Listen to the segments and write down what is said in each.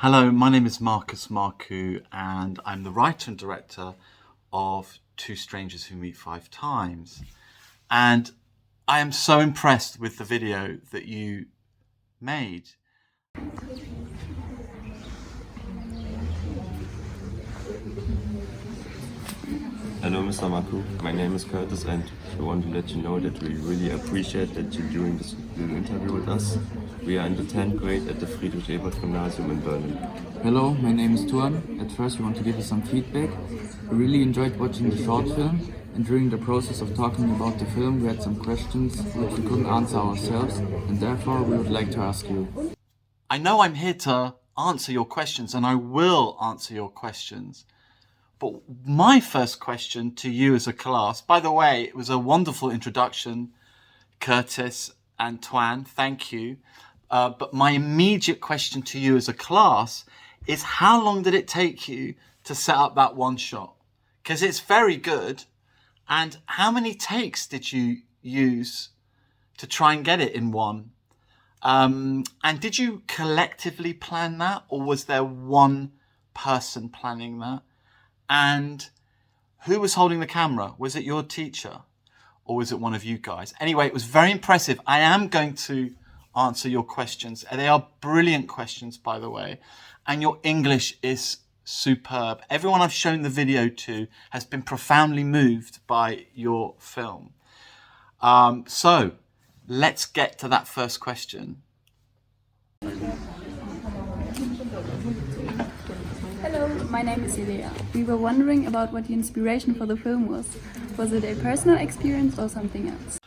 Hello, my name is Marcus Marcoux, and I'm the writer and director of Two Strangers Who Meet Five Times. And I am so impressed with the video that you made. Hello, Mr. Maku. My name is Curtis, and I want to let you know that we really appreciate that you're doing this little interview with us. We are in the 10th grade at the Friedrich Ebert Gymnasium in Berlin. Hello, my name is Tuan. At first, we want to give you some feedback. We really enjoyed watching the short film, and during the process of talking about the film, we had some questions which we couldn't answer ourselves, and therefore we would like to ask you. I know I'm here to answer your questions, and I will answer your questions. But my first question to you as a class, by the way, it was a wonderful introduction, Curtis and Tuan, thank you. But my immediate question to you as a class is, how long did it take you to set up that one shot? Because it's very good. And how many takes did you use to try and get it in one? And did you collectively plan that, or was there one person planning that? And who was holding the camera? Was it your teacher, or was it one of you guys? Anyway, it was very impressive. I am going to answer your questions. They are brilliant questions, by the way. And your English is superb. Everyone I've shown the video to has been profoundly moved by your film. So let's get to that first question. Hello, my name is Ilea. We were wondering about what the inspiration for the film was. Was it a personal experience or something else?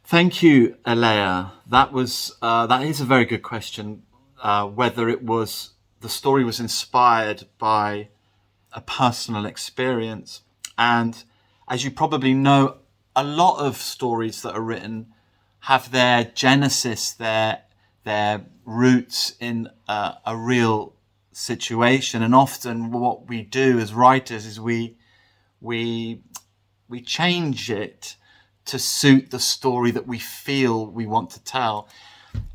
Thank you, Alea. That is a very good question. Whether it was the story was inspired by a personal experience, and as you probably know, a lot of stories that are written have their genesis, their roots in a real situation, and often what we do as writers is we change it to suit the story that we feel we want to tell.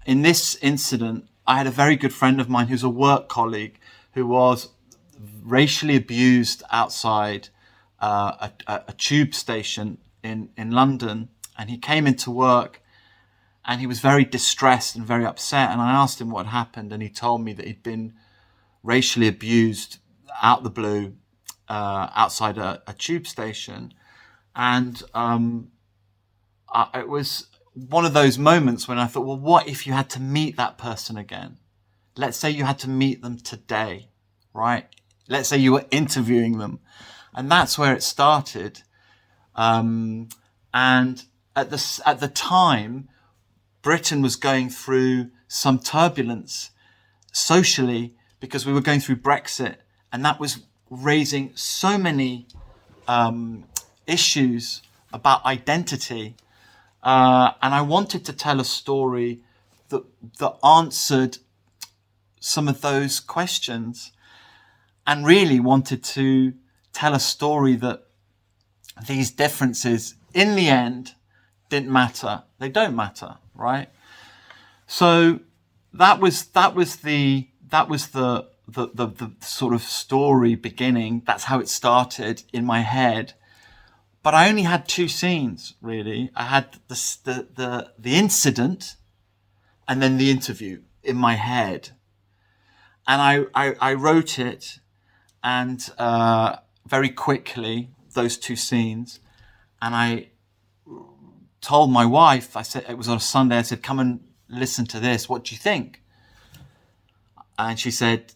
In this incident, I had a very good friend of mine who's a work colleague who was racially abused outside a tube station in London, and he came into work and he was very distressed and very upset, and I asked him what happened, and he told me that he'd been racially abused out the blue outside a tube station. And it was one of those moments when I thought, well, what if you had to meet that person again? Let's say you had to meet them today, right? Let's say you were interviewing them. And that's where it started. And at the time, Britain was going through some turbulence socially because we were going through Brexit, and that was raising so many issues about identity. And I wanted to tell a story that answered some of those questions, and really wanted to tell a story that these differences in the end didn't matter. They don't matter, right? So that was the sort of story beginning. That's how it started in my head. But I only had two scenes, really. I had the incident and then the interview in my head. And I wrote it, and very quickly, those two scenes. And I told my wife, I said, it was on a Sunday, I said, come and listen to this. What do you think? And she said,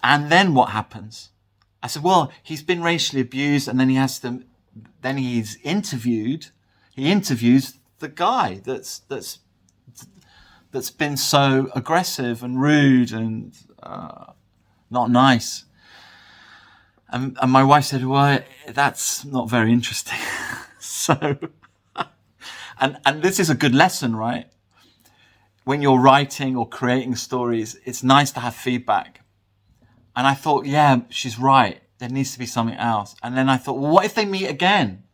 and then what happens? I said, well, he's been racially abused, and then he interviews the guy that's been so aggressive and rude and not nice. And my wife said, well, that's not very interesting. So, and this is a good lesson, right? When you're writing or creating stories, it's nice to have feedback. And I thought, yeah, she's right. There needs to be something else. And then I thought, well, what if they meet again?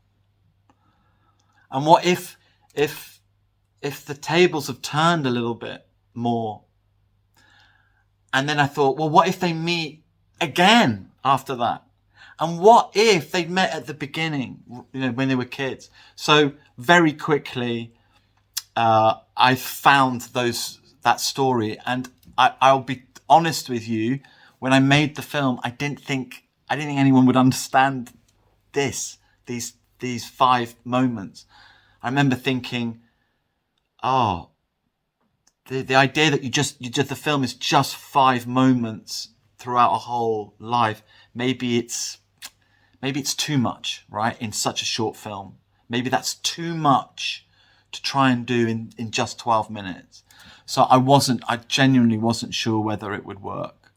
And what if the tables have turned a little bit more? And then I thought, well, what if they meet again after that? And what if they'd met at the beginning, when they were kids? So very quickly, I found that story. And I'll be honest with you, when I made the film, I didn't think anyone would understand these 5 moments. I remember thinking, oh, the idea that the film is just 5 moments throughout a whole life. Maybe it's too much, right? In such a short film. Maybe that's too much to try and do in just 12 minutes. So I genuinely wasn't sure whether it would work.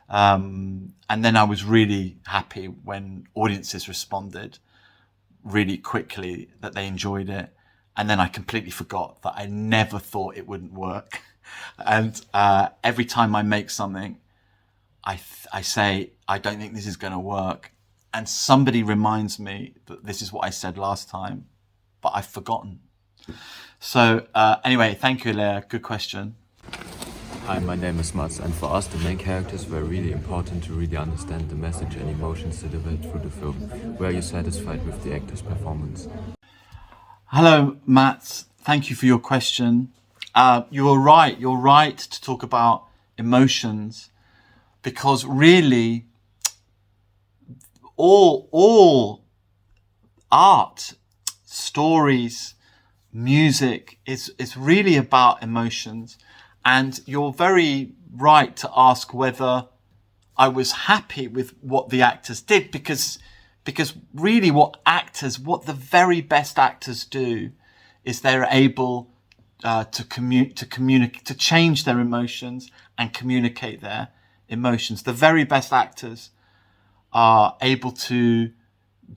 And then I was really happy when audiences responded really quickly that they enjoyed it. And then I completely forgot that I never thought it wouldn't work. And every time I make something, I say, I don't think this is going to work. And somebody reminds me that this is what I said last time, but I've forgotten. So anyway, thank you, Leah. Good question. Hi, my name is Mats, and for us the main characters were really important to really understand the message and emotions delivered through the film. Were you satisfied with the actor's performance? Hello, Mats. Thank you for your question. You're right. You're right to talk about emotions, because really all art, stories, music is really about emotions. And you're very right to ask whether I was happy with what the actors did, because really what the very best actors do is they're able to communicate, to change their emotions and communicate their emotions. The very best actors are able to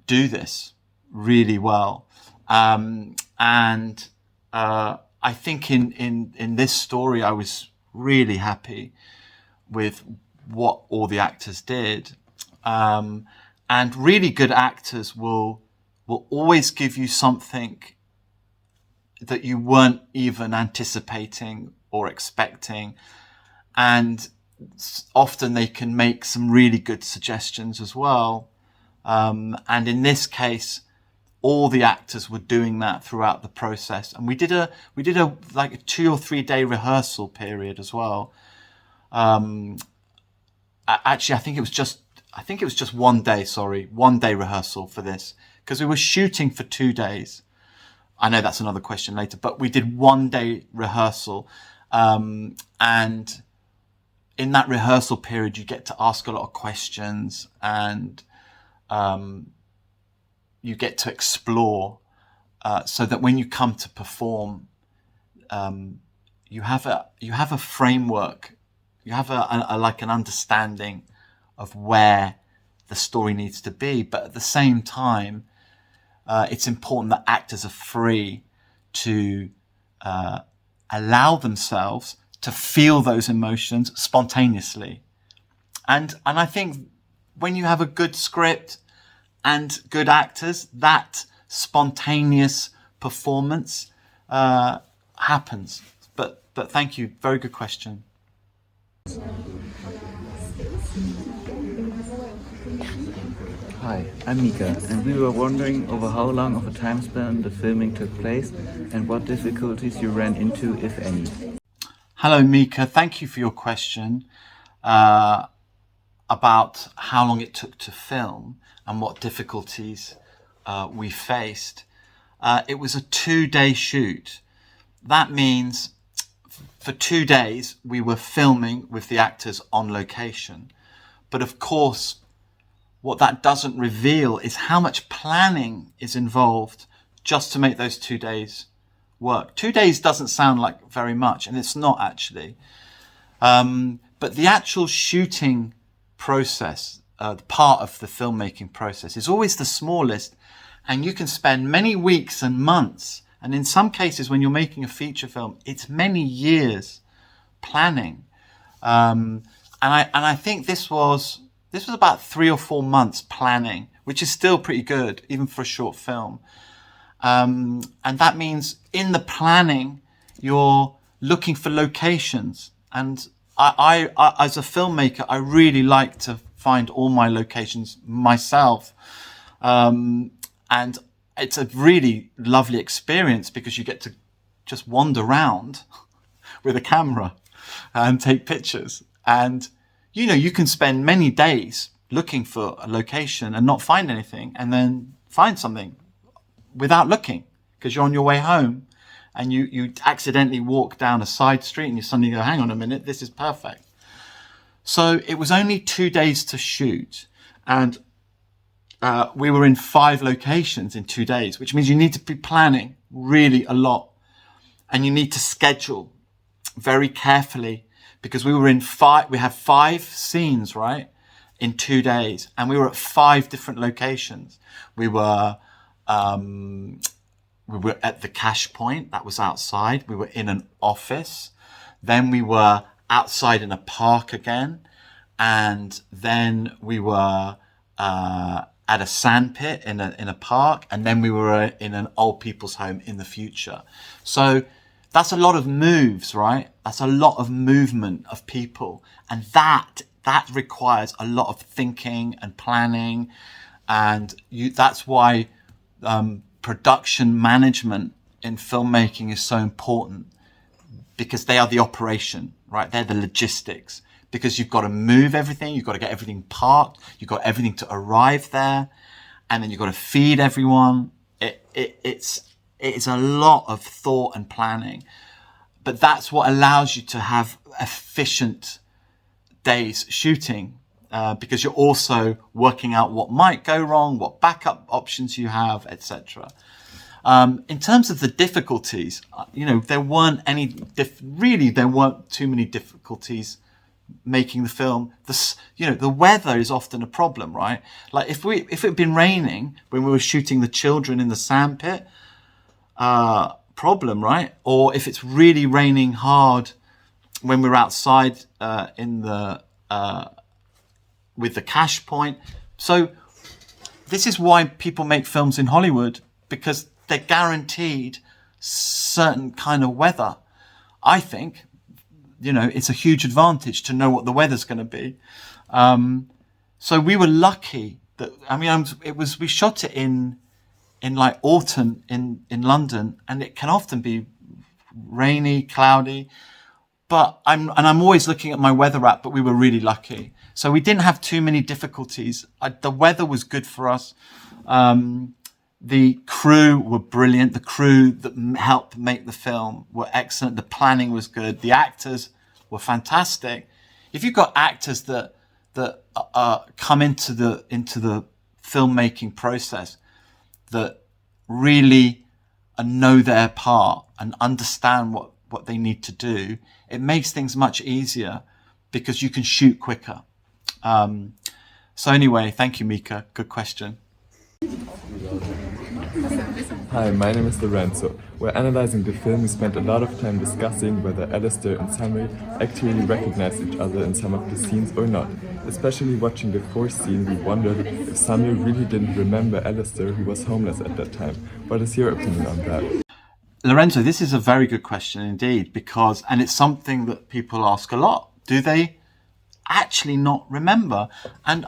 do this really well. I think in this story, I was really happy with what all the actors did. And really good actors will always give you something that you weren't even anticipating or expecting. And often they can make some really good suggestions as well. And in this case, all the actors were doing that throughout the process. And we did a like a 2 or 3 day rehearsal period as well. Actually, I think it was just 1 day, 1 day rehearsal for this, because we were shooting for 2 days. I know that's another question later, but we did 1 day rehearsal. And in that rehearsal period, you get to ask a lot of questions, and you get to explore, so that when you come to perform, you have a framework, you have an understanding of where the story needs to be. But at the same time, it's important that actors are free to allow themselves to feel those emotions spontaneously. And I think when you have a good script and good actors, that spontaneous performance happens. But thank you. Very good question. Hi, I'm Mika, and we were wondering over how long of a time span the filming took place and what difficulties you ran into, if any. Hello, Mika. Thank you for your question about how long it took to film and what difficulties we faced. It was a 2-day shoot. That means for 2 days we were filming with the actors on location. But of course, what that doesn't reveal is how much planning is involved just to make those 2 days work. 2 days doesn't sound like very much, and it's not actually. But the actual shooting process, the part of the filmmaking process, is always the smallest, and you can spend many weeks and months, and in some cases when you're making a feature film, it's many years planning. And I think this was about 3 or 4 months planning, which is still pretty good, even for a short film. And that means in the planning, you're looking for locations. And as a filmmaker, I really like to find all my locations myself. And it's a really lovely experience because you get to just wander around with a camera and take pictures. And, you know, you can spend many days looking for a location and not find anything, and then find something without looking because you're on your way home and you accidentally walk down a side street and you suddenly go, hang on a minute, this is perfect. So it was only 2 days to shoot, and we were in 5 locations in 2 days, which means you need to be planning really a lot, and you need to schedule very carefully, because we had 5 scenes, right, in 2 days, and we were at 5 different locations. We were at the cash point, that was outside. We were in an office. Then we were outside in a park again. And then we were at a sandpit in a park. And then we were in an old people's home in the future. So that's a lot of moves, right? That's a lot of movement of people. And that requires a lot of thinking and planning. And that's why production management in filmmaking is so important, because they are the operation, right? They're the logistics, because you've got to move everything. You've got to get everything parked. You've got everything to arrive there, and then you've got to feed everyone. It's a lot of thought and planning, but that's what allows you to have efficient days shooting. Because you're also working out what might go wrong, what backup options you have, etc. In terms of the difficulties, you know, there weren't there weren't too many difficulties making the film. The weather is often a problem, right? Like if it had been raining when we were shooting the children in the sandpit, problem, right? Or if it's really raining hard when we're outside with the cash point. So this is why people make films in Hollywood, because they're guaranteed certain kind of weather. I think, you know, it's a huge advantage to know what the weather's going to be. So we were lucky that, we shot it in like autumn in London, and it can often be rainy, cloudy. But I'm always looking at my weather app, but we were really lucky. So we didn't have too many difficulties. The weather was good for us. The crew were brilliant. The crew that helped make the film were excellent. The planning was good. The actors were fantastic. If you've got actors that come into the filmmaking process that really know their part and understand what they need to do, it makes things much easier because you can shoot quicker. So anyway, thank you, Mika. Good question. Hi, my name is Lorenzo. We're analyzing the film. We spent a lot of time discussing whether Alistair and Samuel actually recognized each other in some of the scenes or not. Especially watching the fourth scene, we wondered if Samuel really didn't remember Alistair, who was homeless at that time. What is your opinion on that? Lorenzo, this is a very good question indeed, and it's something that people ask a lot. Do they actually not remember? And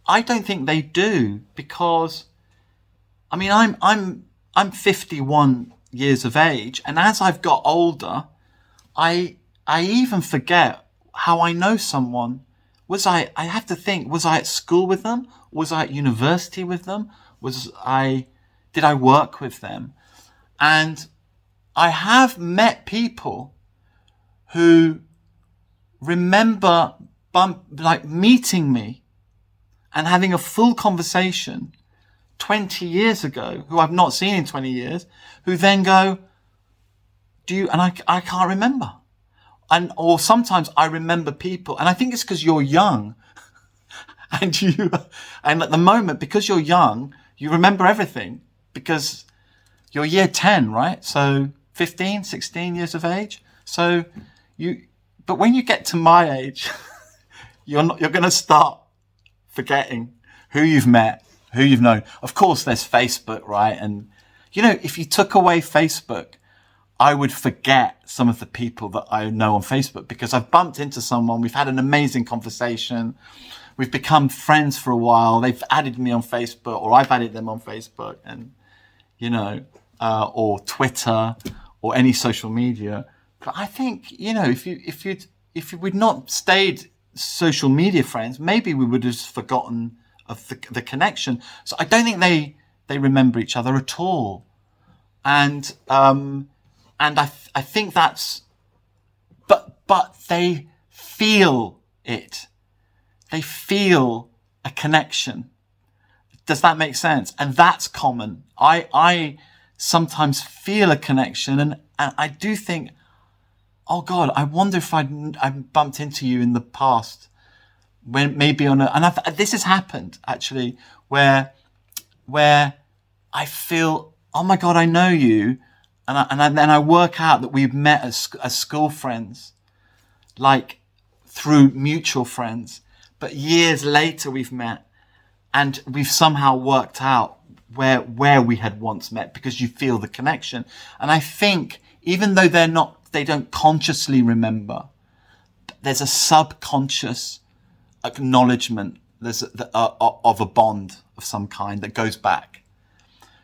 I don't think they do, because I'm 51 years of age, and as I've got older, I even forget how I know someone. I have to think, was I at school with them? Was I at university with them? Did I work with them? And I have met people who remember meeting me and having a full conversation 20 years ago, who I've not seen in 20 years, who then go, and I can't remember. Or sometimes I remember people, and I think it's because you're young and at the moment, because you're young, you remember everything because you're year 10, right? So 15, 16 years of age. But when you get to my age, you're going to start forgetting who you've met, who you've known. Of course, there's Facebook, right? And, if you took away Facebook, I would forget some of the people that I know on Facebook because I've bumped into someone, we've had an amazing conversation, we've become friends for a while, they've added me on Facebook or I've added them on Facebook and, you know, or Twitter or any social media. But I think, you know, if we'd not stayed social media friends, maybe we would have forgotten of the connection. So I don't think they remember each other at all. And I think that's, but they feel it. They feel a connection. Does that make sense? And that's common. I sometimes feel a connection, and I do think, oh God, I wonder if I bumped into you in the past, when maybe on this has happened actually, where I feel, oh my God, I know you, and then I work out that we've met as school friends, like through mutual friends, but years later we've met, and we've somehow worked out where we had once met, because you feel the connection. And I think even though they don't consciously remember, there's a subconscious acknowledgement of a bond of some kind that goes back.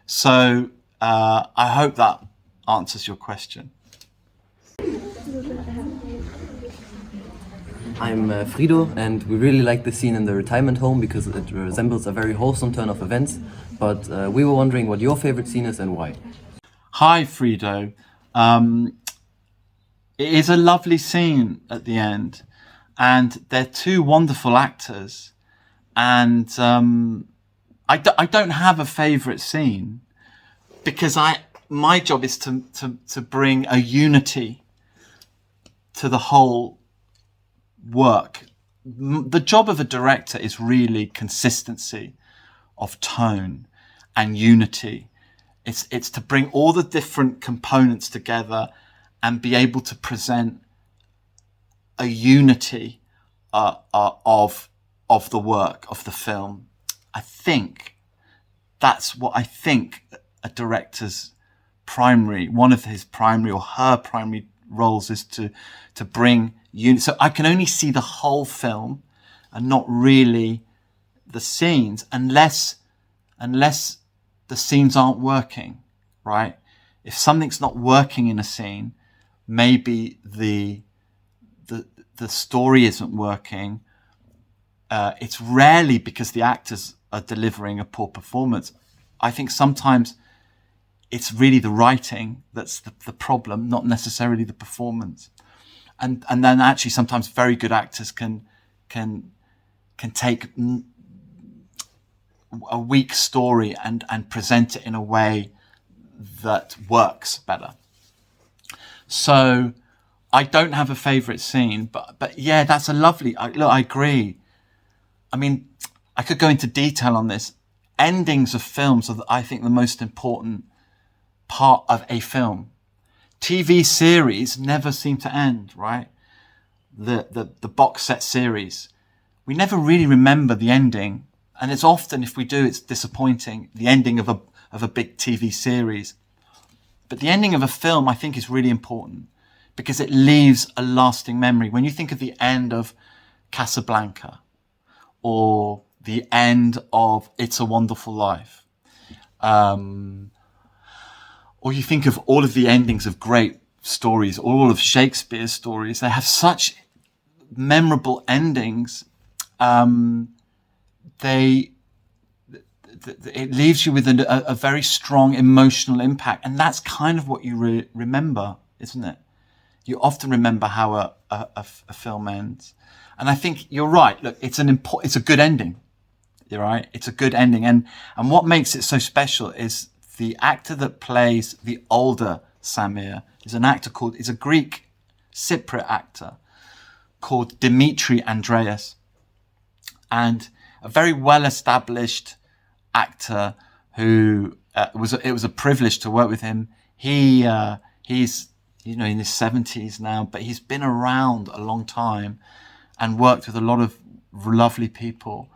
So I hope that answers your question. I'm Frido, and we really like the scene in the retirement home because it resembles a very wholesome turn of events. But we were wondering what your favorite scene is and why. Hi, Frido. It is a lovely scene at the end, and they're two wonderful actors. And I don't have a favorite scene, because my job is to bring a unity to the whole work. The job of a director is really consistency of tone and unity. It's to bring all the different components together and be able to present a unity of the work, of the film. I think that's what I think a director's one of his primary or her primary roles is to bring unity. So I can only see the whole film and not really the scenes unless the scenes aren't working, right? If something's not working in a scene, maybe the story isn't working. It's rarely because the actors are delivering a poor performance. I think sometimes it's really the writing that's the problem, not necessarily the performance. And then actually sometimes very good actors can take a weak story and present it in a way that works better. So I don't have a favorite scene, but yeah, that's a lovely, I agree. I mean, I could go into detail on this. Endings of films are, I think, the most important part of a film. TV series never seem to end, right? The box set series, we never really remember the ending, and it's often, if we do, it's disappointing. The ending of a big TV series, but the ending of a film, I think, is really important because it leaves a lasting memory. When you think of the end of Casablanca or the end of It's a Wonderful Life, or you think of all of the endings of great stories, all of Shakespeare's stories, they have such memorable endings. It leaves you with a very strong emotional impact, and that's kind of what you remember, isn't it? You often remember how a film ends, and I think you're right. Look, it's a good ending. You're right. It's a good ending, and what makes it so special is the actor that plays the older Samir is a Greek Cypriot actor called Dimitri Andreas, and a very well-established actor who it was a privilege to work with him. He's in his 70s now, but he's been around a long time and worked with a lot of lovely people.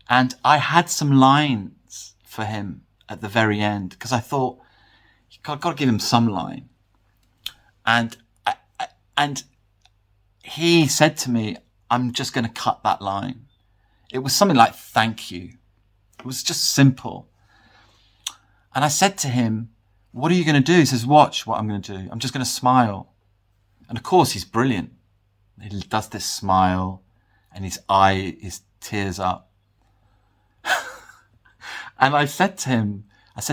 And I had some lines for him at the very end because I thought, you've got to give him some line. And and he said to me, I'm just going to cut that line. It was something like, thank you. It was just simple. And I said to him, what are you going to do? He says, watch what I'm going to do. I'm just going to smile. And of course, he's brilliant. He does this smile and his tears up. And I said to him,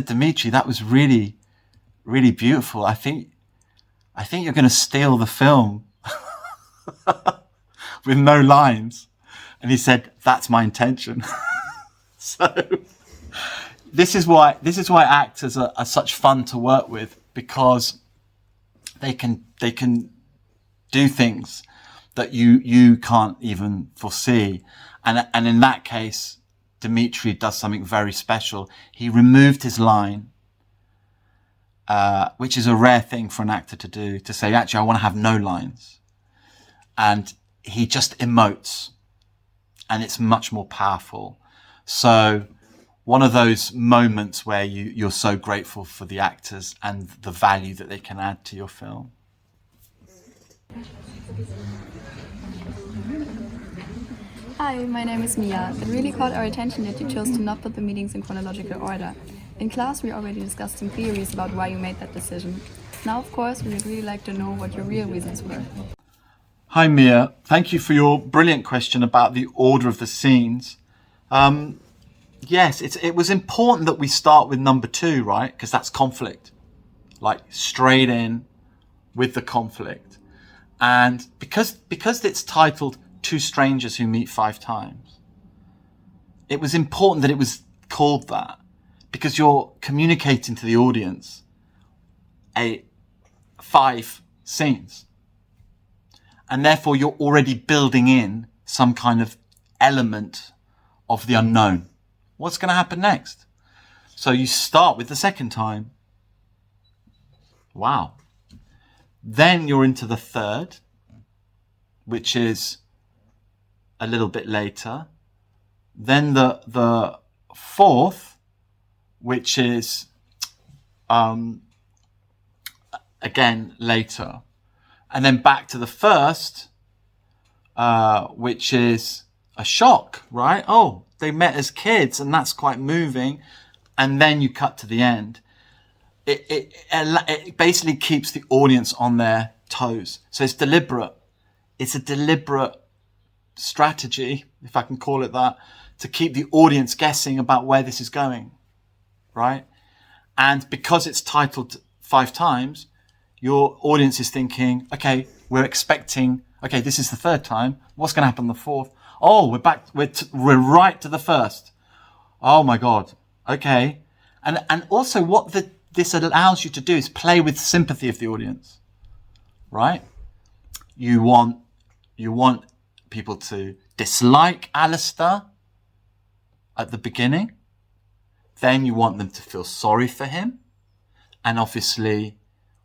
Dimitri, that was really, really beautiful. I think you're going to steal the film with no lines. And he said, that's my intention. So this is why actors are such fun to work with, because they can do things that you can't even foresee. And in that case, Dimitri does something very special. He removed his line, which is a rare thing for an actor to do, to say, actually, I want to have no lines. And he just emotes, and it's much more powerful. So one of those moments where you're so grateful for the actors and the value that they can add to your film. Hi, my name is Mia. It really caught our attention that you chose to not put the meetings in chronological order. In class, we already discussed some theories about why you made that decision. Now, of course, we would really like to know what your real reasons were. Hi, Mia. Thank you for your brilliant question about the order of the scenes. Yes, it was important that we start with number 2, right? Because that's conflict. Like, straight in with the conflict. And because it's titled Two Strangers Who Meet 5 Times, it was important that it was called that, because you're communicating to the audience 5 scenes. And therefore you're already building in some kind of element of the unknown. What's going to happen next? So you start with the second time. Wow. Then you're into the third, which is a little bit later. Then the fourth, which is again later. And then back to the first, which is a shock, right? Oh, they met as kids, and that's quite moving. And then you cut to the end. It basically keeps the audience on their toes. So it's deliberate. It's a deliberate strategy, if I can call it that, to keep the audience guessing about where this is going, right? And because it's titled 5 times, your audience is thinking, okay, we're expecting, okay, this is the third time. What's going to happen the fourth? Oh, we're back. We're right to the first. Oh my God. Okay. And also what this allows you to do is play with sympathy of the audience, right? You want people to dislike Alistair at the beginning. Then you want them to feel sorry for him. And obviously,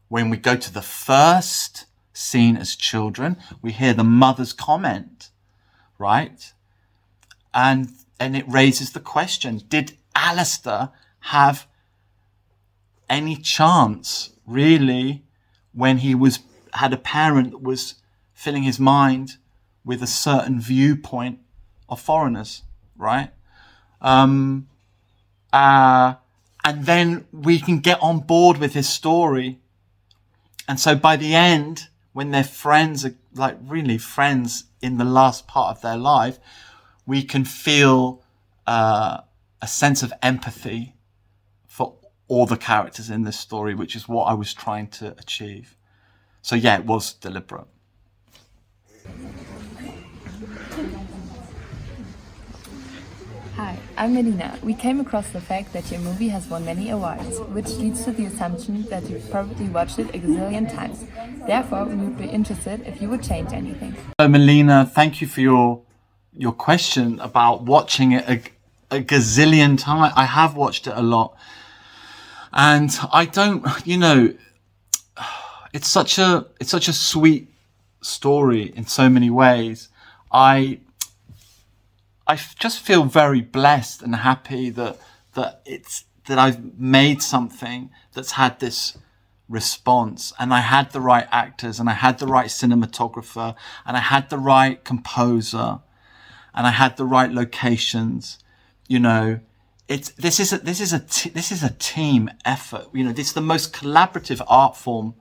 when we go to the first scene as children, we hear the mother's comment, right? And it raises the question, did Alistair have any chance, really, when he had a parent that was filling his mind with a certain viewpoint of foreigners, right? And then we can get on board with his story. And so by the end, when their friends are like really friends in the last part of their life, we can feel a sense of empathy for all the characters in this story, which is what I was trying to achieve. So yeah, it was deliberate. Hi, I'm Melina. We came across the fact that your movie has won many awards, which leads to the assumption that you've probably watched it a gazillion times. Therefore, we would be interested if you would change anything. So Melina, thank you for your question about watching it a gazillion times. I have watched it a lot. And I don't, it's such a sweet story in so many ways. I just feel very blessed and happy that I've made something that's had this response, and I had the right actors, and I had the right cinematographer, and I had the right composer, and I had the right locations. You know, this is a team effort. You know, this is the most collaborative art form.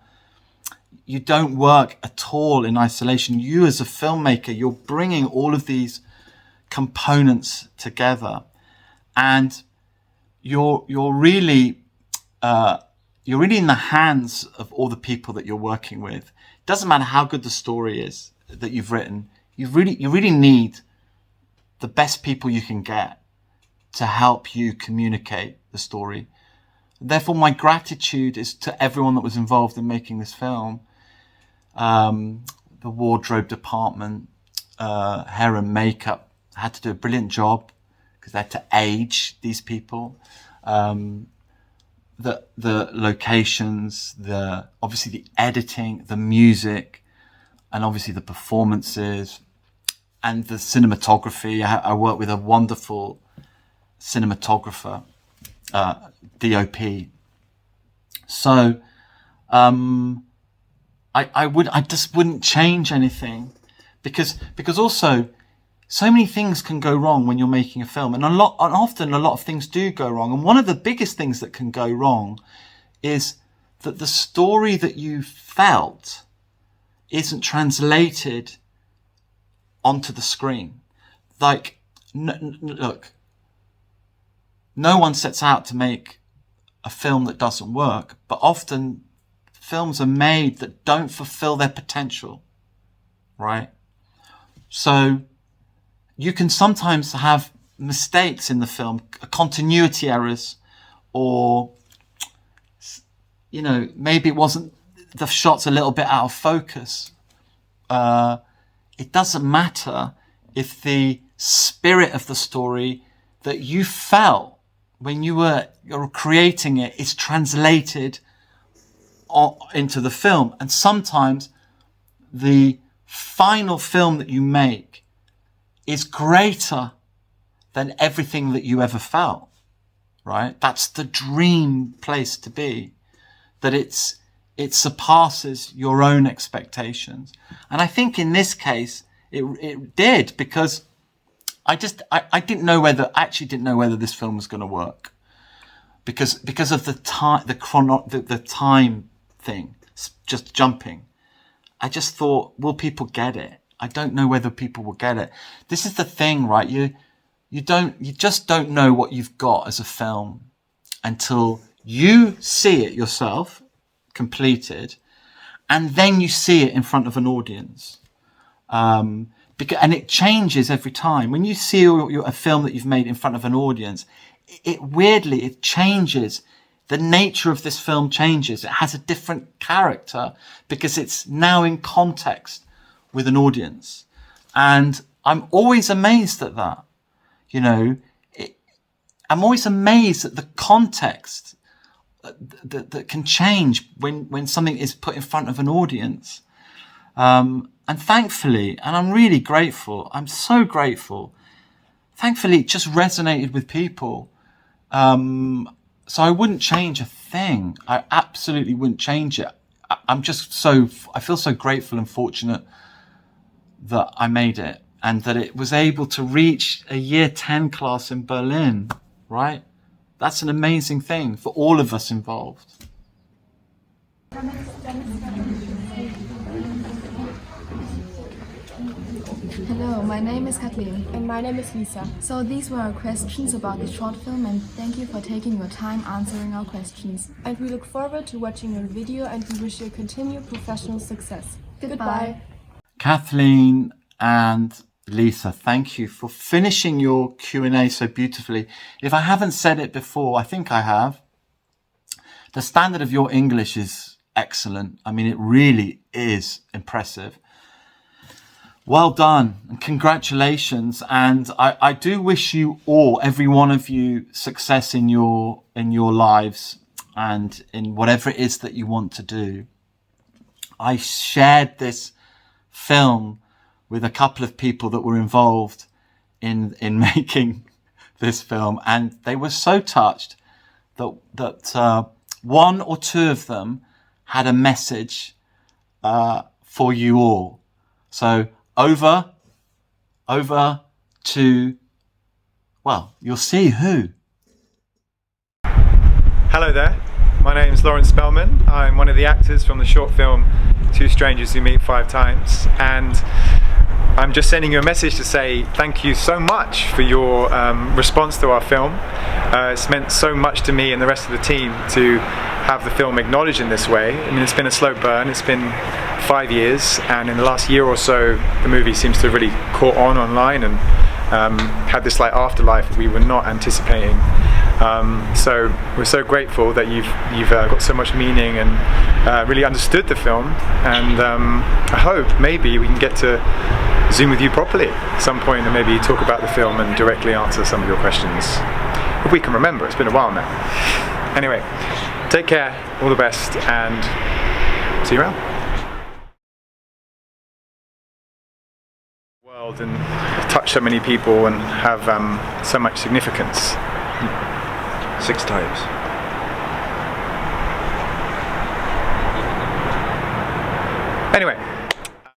You don't work at all in isolation. You as a filmmaker, you're bringing all of these components together, and you're really in the hands of all the people that you're working with. It doesn't matter how good the story is that you've written. You really need the best people you can get to help you communicate the story. Therefore, my gratitude is to everyone that was involved in making this film. The wardrobe department, hair and makeup had to do a brilliant job because they had to age these people. The locations, obviously the editing, the music, and obviously the performances and the cinematography. I worked with a wonderful cinematographer, DOP. So, I just wouldn't change anything because also so many things can go wrong when you're making a film, and often a lot of things do go wrong. And one of the biggest things that can go wrong is that the story that you felt isn't translated onto the screen. Like, look, no one sets out to make a film that doesn't work, but often films are made that don't fulfill their potential, right? So you can sometimes have mistakes in the film, continuity errors, or, you know, maybe the shot's a little bit out of focus. It doesn't matter if the spirit of the story that you felt when you were creating it is translated into the film. And sometimes the final film that you make is greater than everything that you ever felt, right? That's the dream place to be, that it surpasses your own expectations. And I think in this case, it did, because I didn't know whether this film was going to work because of the time thing, just jumping. I just thought, will people get it? I don't know whether people will get it. This is the thing, right? You just don't know what you've got as a film until you see it yourself completed, and then you see it in front of an audience. And it changes every time. When you see a film that you've made in front of an audience, it changes. The nature of this film changes. It has a different character because it's now in context with an audience. And I'm always amazed at that. You know, I'm always amazed at the context that can change when something is put in front of an audience. And thankfully, and I'm really grateful, I'm so grateful, thankfully it just resonated with people. So I wouldn't change a thing. I absolutely wouldn't change it. I feel so grateful and fortunate that I made it and that it was able to reach a year 10 class in Berlin, right? That's an amazing thing for all of us involved. Hello, my name is Kathleen. And my name is Lisa. So these were our questions about the short film, and thank you for taking your time answering our questions. And we look forward to watching your video, and we wish you continued professional success. Goodbye. Kathleen and Lisa, thank you for finishing your Q&A so beautifully. If I haven't said it before, I think I have. The standard of your English is excellent. I mean, it really is impressive. Well done and congratulations. And I do wish you all, every one of you, success in your lives and in whatever it is that you want to do. I shared this film with a couple of people that were involved in making this film, and they were so touched that one or two of them had a message for you all. So over to, well, you'll see who. Hello there, my name is Lawrence Spellman. I'm one of the actors from the short film Two Strangers Who Meet 5 Times, and I'm just sending you a message to say thank you so much for your response to our film. It's meant so much to me and the rest of the team to have the film acknowledged in this way. I mean, it's been a slow burn, it's been 5 years, and in the last year or so the movie seems to have really caught on online and had this like afterlife that we were not anticipating. So we're so grateful that you've got so much meaning and really understood the film, and I hope maybe we can get to Zoom with you properly at some point and maybe talk about the film and directly answer some of your questions. If we can remember, it's been a while now. Anyway, take care, all the best, and see you around. World and touch so many people and have so much significance. 6 times. Anyway,